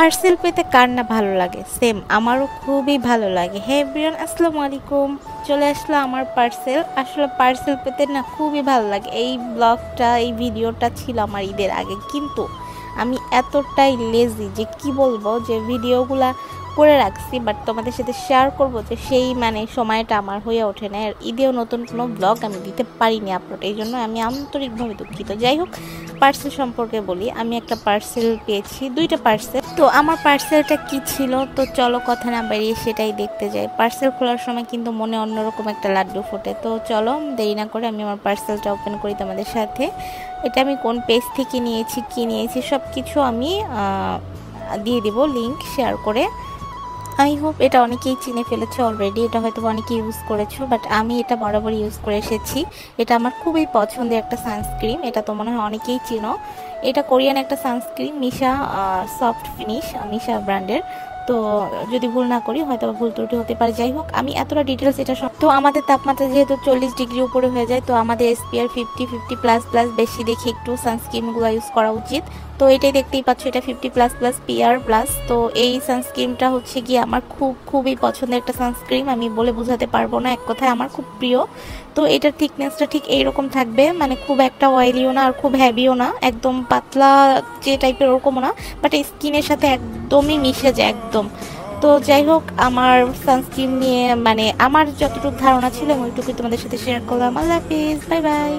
Parcel পেতে কার না ভালো লাগে, সেম আমারও খুবই ভালো লাগে। হে এভরিওয়ান, আসসালামু আলাইকুম। চলে আসলো আমার পার্সেল। আসলে পার্সেল পেতে না খুবই ভালো লাগে। এই ব্লগটা, এই ভিডিওটা ছিল আমার ঈদের আগে, কিন্তু আমি এতটাই লেজি যে কি বলবো, যে ভিডিওগুলা করে রাখছি বাট তোমাদের সাথে শেয়ার করব যে সেই সময়টা আমার হয়ে ওঠে না। আর ঈদেও নতুন কোনো ব্লগ আমি দিতে পারিনি আপলোড, এই জন্য আমি আন্তরিকভাবে দুঃখিত। যাই হোক, পার্সেল সম্পর্কে বলি। আমি একটা পার্সেল পেয়েছি, দুইটা পার্সেল। তো আমার পার্সেলটা কি ছিল, তো চলো কথা না বাড়িয়ে সেটাই দেখতে যাই। পার্সেল খোলার সময় কিন্তু মনে অন্যরকম একটা লাড্ডু ফোটে। তো চলো দেরি না করে আমি আমার পার্সেলটা ওপেন করি তোমাদের সাথে। এটা আমি কোন পেজ থেকে নিয়েছি, কি নিয়েছি, সব কিছু আমি দিয়ে দিব লিংক শেয়ার করে। আই হোপ এটা অনেকেই চিনে ফেলেছে অলরেডি, এটা হয়তো অনেকেই ইউজ করেছো, বাট আমি এটা বরাবর ইউজ করে এসেছি। এটা আমার খুবই পছন্দের একটা সানস্ক্রিন, এটা তো মনে হয় অনেকেই চিনো। এটা কোরিয়ান একটা সানস্ক্রিন, মিশা সফট ফিনিশ, মিশা ব্র্যান্ডের। তো যদি ভুল না করি, হয়তো ভুল ত্রুটি হতে পারে। যাই হোক, আমি এতটা ডিটেলস এটা সব, তো আমাদের তাপমাত্রা যেহেতু 40 ডিগ্রি উপরে হয়ে যায়, তো আমাদের SPF 50 প্লাস প্লাস বেশি দেখে একটু সানস্ক্রিনগুলো ইউজ করা উচিত। তো এটাই দেখতেই পাচ্ছ, এটা 50 প্লাস প্লাস PR প্লাস। তো এই সানস্ক্রিনটা হচ্ছে গিয়ে আমার খুবই পছন্দের একটা সানস্ক্রিন, আমি বলে বোঝাতে পারবো না, এক কথায় আমার খুব প্রিয়। তো এটার থিকনেসটা ঠিক এইরকম থাকবে, খুব একটা অয়েলিও না আর খুব হ্যাভিও না, একদম পাতলা যে টাইপের ওরকমও না, বাট স্কিনের সাথে একদমই মিশে যায় একদম। তো যাই হোক, আমার সানস্ক্রিন নিয়ে আমার যতটুকু ধারণা ছিল আমি ওইটুকুই তোমাদের সাথে শেয়ার করলাম। আল্লাহ হাফিজ, বাই বাই।